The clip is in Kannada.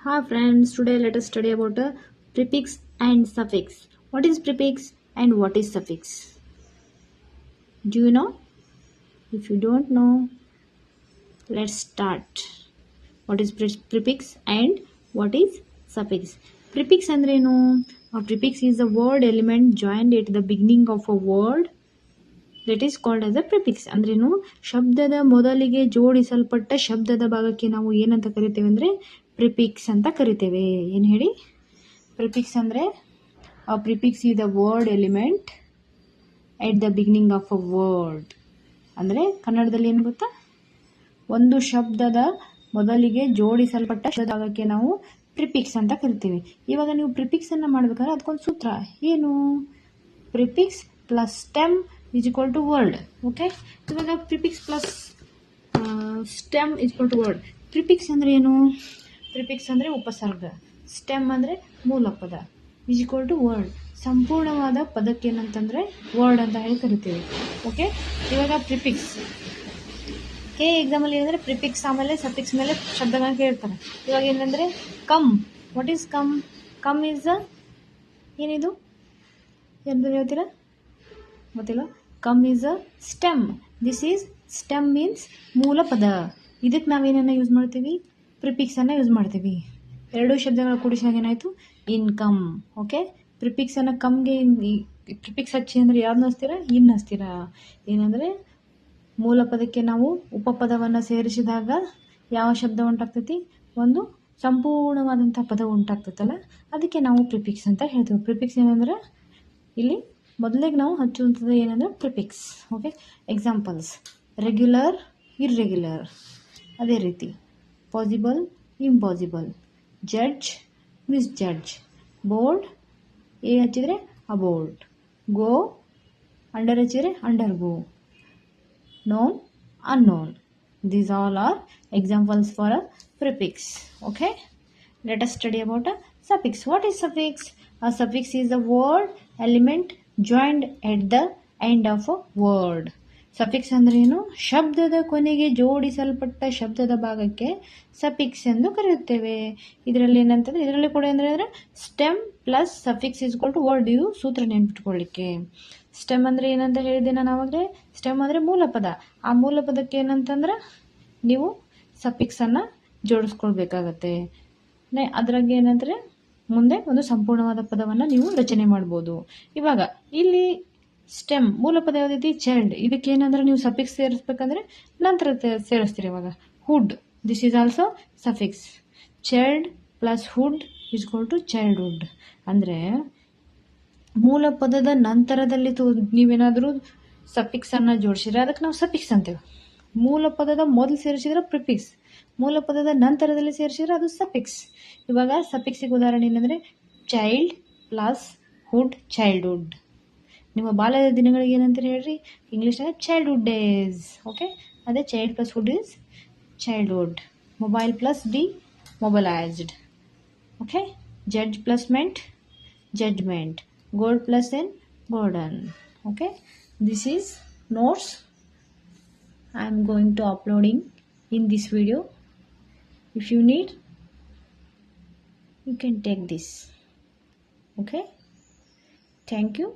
Hi friends, today let us study about a prefix and suffix. What is prefix and what is suffix? Do you know? If you don't know, let's start. What is prefix and what is suffix? Prefix andrenu? A prefix is a word element joined at the beginning of a word that is called as a prefix. ಅಂದ್ರೇನು ಶಬ್ದದ ಮೊದಲಿಗೆ ಜೋಡಿಸಲ್ಪಟ್ಟ ಶಬ್ದದ ಭಾಗಕ್ಕೆ ನಾವು ಏನಂತ ಕರಿತೇವೆ ಅಂದರೆ ಪ್ರಿಫಿಕ್ಸ್ ಅಂತ ಕರಿತೇವೆ. ಏನು ಹೇಳಿ? ಪ್ರಿಫಿಕ್ಸ್ ಅಂದರೆ a prefix is a word element at the beginning of a word. ಅಂದರೆ ಕನ್ನಡದಲ್ಲಿ ಏನು ಗೊತ್ತಾ, ಒಂದು ಶಬ್ದದ ಮೊದಲಿಗೆ ಜೋಡಿಸಲ್ಪಟ್ಟ ಶಬ್ದಕ್ಕೆ ನಾವು ಪ್ರಿಫಿಕ್ಸ್ ಅಂತ ಕರಿತೀವಿ. ಇವಾಗ ನೀವು ಪ್ರಿಫಿಕ್ಸ್ ಅನ್ನು ಮಾಡಬೇಕಾದ್ರೆ ಅದಕ್ಕೊಂದು ಸೂತ್ರ ಏನು? Prefix plus stem is equal to word. Okay, ಇವಾಗ prefix plus stem is equal to word. Prefix ಅಂದರೆ ಏನು? ಪ್ರಿಫಿಕ್ಸ್ ಅಂದರೆ ಉಪಸರ್ಗ, ಸ್ಟೆಮ್ ಅಂದರೆ ಮೂಲ ಪದ, is equal to word. ಸಂಪೂರ್ಣವಾದ ಪದಕ್ಕೆ ಏನಂತಂದರೆ ವರ್ಡ್ ಅಂತ ಹೇಳಿ ಕರಿತೀವಿ. ಓಕೆ, ಇವಾಗ ಪ್ರಿಫಿಕ್ಸ್ ಕೆ ಎಕ್ಸಾಮಲ್ಲಿ ಏನಂದರೆ ಪ್ರಿಫಿಕ್ಸ್ ಆಮೇಲೆ ಸಫಿಕ್ಸ್ ಮೇಲೆ ಶಬ್ದಗಳನ್ನ ಕೇಳ್ತಾರೆ. ಇವಾಗ ಏನಂದರೆ come. What is come? Come is ಏನಿದು ಎಂದು ಹೇಳ್ತೀರಾ? ಗೊತ್ತಿಲ್ಲ. Come is a stem. This is stem means ಮೂಲ ಪದ. ಇದಕ್ಕೆ ನಾವೇನನ್ನು ಯೂಸ್ ಮಾಡ್ತೀವಿ? ಪ್ರಿಫಿಕ್ಸನ್ನು ಯೂಸ್ ಮಾಡ್ತೀವಿ. ಎರಡೂ ಶಬ್ದಗಳ ಕೂಡಿಸಿದಾಗ ಏನಾಯಿತು? ಇನ್ಕಮ್. ಓಕೆ, ಪ್ರಿಫಿಕ್ಸನ್ನು ಕಮ್ಗೆ ಪ್ರಿಫಿಕ್ಸ್ ಹಚ್ಚಿ ಅಂದರೆ ಯಾವ್ದನ್ನ ಹಚ್ತೀರಾ? ಇನ್ ಹಚ್ತೀರಾ. ಏನಂದರೆ ಮೂಲ ಪದಕ್ಕೆ ನಾವು ಉಪಪದವನ್ನು ಸೇರಿಸಿದಾಗ ಯಾವ ಶಬ್ದ ಉಂಟಾಗ್ತೈತಿ? ಒಂದು ಸಂಪೂರ್ಣವಾದಂಥ ಪದ ಉಂಟಾಗ್ತೈತಲ್ಲ, ಅದಕ್ಕೆ ನಾವು ಪ್ರಿಫಿಕ್ಸ್ ಅಂತ ಹೇಳ್ತೀವಿ. ಪ್ರಿಫಿಕ್ಸ್ ಏನಂದ್ರೆ ಇಲ್ಲಿ ಮೊದಲಿಗೆ ನಾವು ಹಚ್ಚುವಂಥದ್ದು ಏನಂದರೆ prefix. Okay, examples: regular, irregular, ಅದೇ ರೀತಿ possible, impossible, judge, misjudge, board, a ಹಚ್ಚಿದರೆ ಅಬೋರ್ಡ್, ಗೋ, ಅಂಡರ್ ಹಚ್ಚಿದರೆ undergo, known, unknown. These all are examples for a prefix. Okay, let us study about a suffix. What is suffix? A suffix is a word element joined at the end of a word. Suffix ಅಂದ್ರೆ ಏನು? ಶಬ್ದದ ಕೊನೆಗೆ ಜೋಡಿಸಲ್ಪಟ್ಟ ಶಬ್ದದ ಭಾಗಕ್ಕೆ ಸಫಿಕ್ಸ್ ಎಂದು ಕರೆಯುತ್ತೇವೆ. ಇದರಲ್ಲಿ ಏನಂತಂದ್ರೆ, ಇದರಲ್ಲಿ ಕೂಡ ಅಂದರೆ stem plus suffix is equal to word. ಇವು ಸೂತ್ರ ನೆನ್ಪಿಟ್ಕೊಳ್ಳಿಕ್ಕೆ. ಸ್ಟೆಮ್ ಅಂದರೆ ಏನಂತ ಹೇಳಿದ್ದೆ ನಾನು ಆವಾಗಲೇ? ಸ್ಟೆಮ್ ಅಂದರೆ ಮೂಲ ಪದ. ಆ ಮೂಲ ಪದಕ್ಕೆ ಏನಂತಂದ್ರೆ ನೀವು ಸಫಿಕ್ಸನ್ನು ಜೋಡಿಸ್ಕೊಳ್ಬೇಕಾಗತ್ತೆ. ಅದ್ರಾಗೆ ಏನಂದರೆ ಮುಂದೆ ಒಂದು ಸಂಪೂರ್ಣವಾದ ಪದವನ್ನು ನೀವು ರಚನೆ ಮಾಡ್ಬೋದು. ಇವಾಗ ಇಲ್ಲಿ ಸ್ಟೆಮ್ ಮೂಲ ಪದ ಯಾವುದೈತಿ? ಚೈಲ್ಡ್. ಇದಕ್ಕೆ ಏನಂದ್ರೆ ನೀವು ಸಫಿಕ್ಸ್ ಸೇರಿಸ್ಬೇಕಂದ್ರೆ ನಂತರ ಸೇರಿಸ್ತೀರಿ. ಇವಾಗ hood, this is also suffix. Child plus hood is equal to childhood. ಅಂದರೆ ಮೂಲ ಪದದ ನಂತರದಲ್ಲಿ ನೀವೇನಾದರೂ ಸಫಿಕ್ಸನ್ನು ಜೋಡಿಸಿದ್ರೆ ಅದಕ್ಕೆ ನಾವು ಸಫಿಕ್ಸ್ ಅಂತೇವೆ. ಮೂಲ ಪದದ ಮೊದಲು ಸೇರಿಸಿದ್ರೆ ಪ್ರಿಫಿಕ್ಸ್, ಮೂಲ ಪದದ ನಂತರದಲ್ಲಿ ಸೇರಿಸಿದ್ರೆ ಅದು ಸಫಿಕ್ಸ್. ಇವಾಗ ಸಫಿಕ್ಸಿಗೆ ಉದಾಹರಣೆ ಏನಂದರೆ ಚೈಲ್ಡ್ ಪ್ಲಸ್ ಹುಡ್, ಚೈಲ್ಡ್ಹುಡ್. ನಿಮ್ಮ ಬಾಲ್ಯದ ದಿನಗಳಿಗೆ ಏನಂತಾರೆ ಹೇಳ್ರಿ? ಇಂಗ್ಲೀಷ್ನಾಗ ಚೈಲ್ಡ್ಹುಡ್ ಡೇಸ್. ಓಕೆ, ಅದೇ child plus hood is childhood. Mobile plus D, mobilised. Okay, judge plus ment, judgement. Gold plus N, golden. Okay, this is notes I am going to uploading in this video. If you need, you can take this. Okay, thank you.